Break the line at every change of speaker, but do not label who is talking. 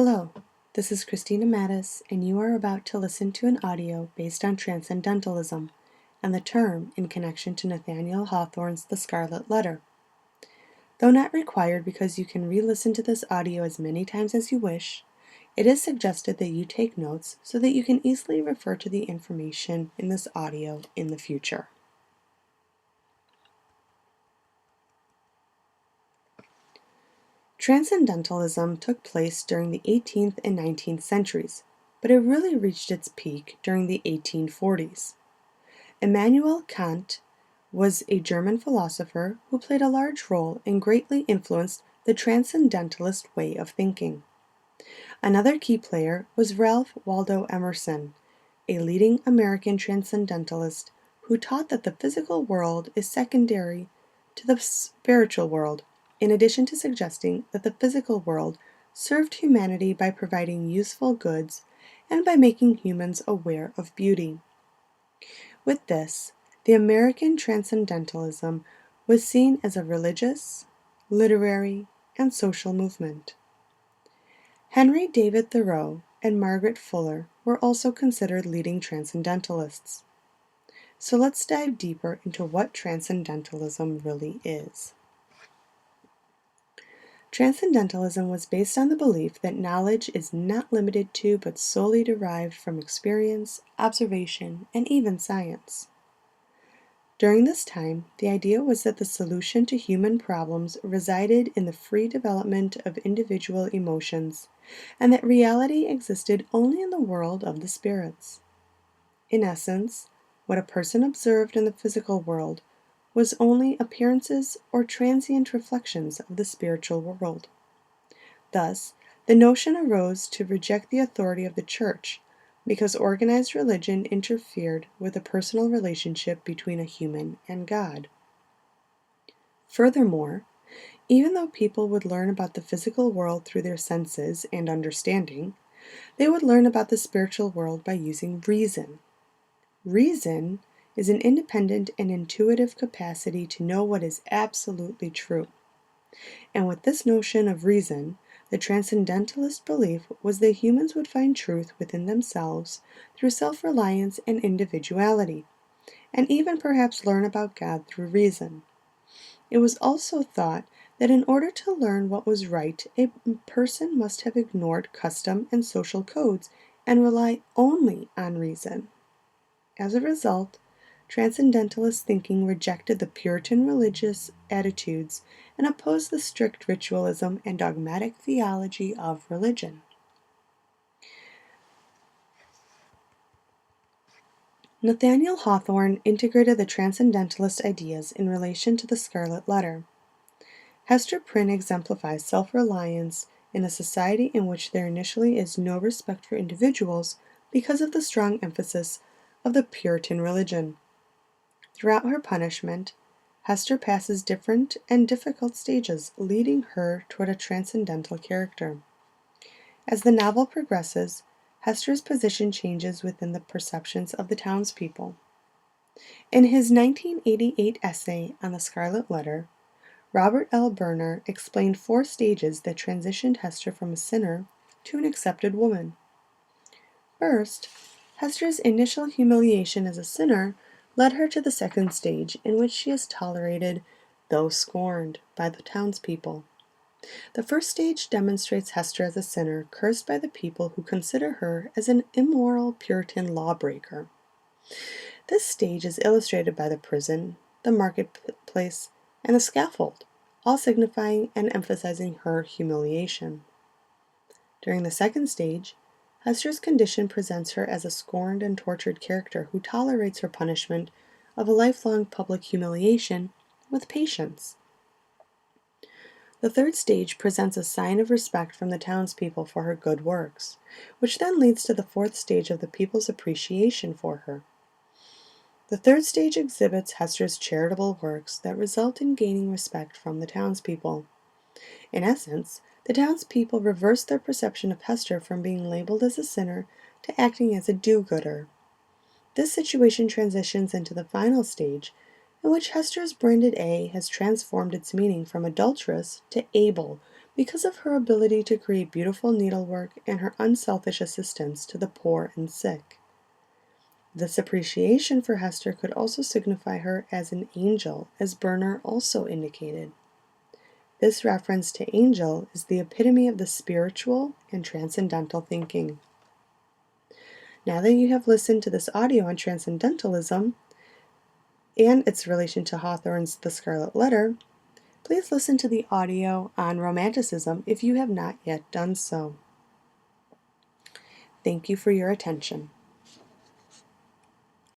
Hello, this is Christina Mattis, and you are about to listen to an audio based on Transcendentalism and the term in connection to Nathaniel Hawthorne's The Scarlet Letter. Though not required because you can re-listen to this audio as many times as you wish, it is suggested that you take notes so that you can easily refer to the information in this audio in the future. Transcendentalism took place during the 18th and 19th centuries, but it really reached its peak during the 1840s. Immanuel Kant was a German philosopher who played a large role and greatly influenced the Transcendentalist way of thinking. Another key player was Ralph Waldo Emerson, a leading American Transcendentalist who taught that the physical world is secondary to the spiritual world, in addition to suggesting that the physical world served humanity by providing useful goods and by making humans aware of beauty. With this, the American Transcendentalism was seen as a religious, literary, and social movement. Henry David Thoreau and Margaret Fuller were also considered leading Transcendentalists. So let's dive deeper into what Transcendentalism really is. Transcendentalism was based on the belief that knowledge is not limited to but solely derived from experience, observation, and even science. During this time, the idea was that the solution to human problems resided in the free development of individual emotions, and that reality existed only in the world of the spirits. In essence, what a person observed in the physical world was only appearances or transient reflections of the spiritual world. Thus, the notion arose to reject the authority of the Church, because organized religion interfered with the personal relationship between a human and God. Furthermore, even though people would learn about the physical world through their senses and understanding, they would learn about the spiritual world by using reason. Reason is an independent and intuitive capacity to know what is absolutely true. And with this notion of reason, the Transcendentalist belief was that humans would find truth within themselves through self-reliance and individuality, and even perhaps learn about God through reason. It was also thought that in order to learn what was right, a person must have ignored custom and social codes and rely only on reason. As a result, Transcendentalist thinking rejected the Puritan religious attitudes and opposed the strict ritualism and dogmatic theology of religion. Nathaniel Hawthorne integrated the Transcendentalist ideas in relation to the Scarlet Letter. Hester Prynne exemplifies self-reliance in a society in which there initially is no respect for individuals because of the strong emphasis of the Puritan religion. Throughout her punishment, Hester passes different and difficult stages, leading her toward a transcendental character. As the novel progresses, Hester's position changes within the perceptions of the townspeople. In his 1988 essay on the Scarlet Letter, Robert L. Berner explained 4 stages that transitioned Hester from a sinner to an accepted woman. First, Hester's initial humiliation as a sinner led her to the second stage, in which she is tolerated, though scorned, by the townspeople. The first stage demonstrates Hester as a sinner cursed by the people who consider her as an immoral Puritan lawbreaker. This stage is illustrated by the prison, the marketplace, and the scaffold, all signifying and emphasizing her humiliation. During the second stage, Hester's condition presents her as a scorned and tortured character who tolerates her punishment of a lifelong public humiliation with patience. The third stage presents a sign of respect from the townspeople for her good works, which then leads to the fourth stage of the people's appreciation for her. The third stage exhibits Hester's charitable works that result in gaining respect from the townspeople. In essence, the townspeople reverse their perception of Hester from being labeled as a sinner to acting as a do-gooder. This situation transitions into the final stage, in which Hester's branded A has transformed its meaning from adulteress to able because of her ability to create beautiful needlework and her unselfish assistance to the poor and sick. This appreciation for Hester could also signify her as an angel, as Berner also indicated. This reference to angel is the epitome of the spiritual and transcendental thinking. Now that you have listened to this audio on Transcendentalism and its relation to Hawthorne's The Scarlet Letter, please listen to the audio on Romanticism if you have not yet done so. Thank you for your attention.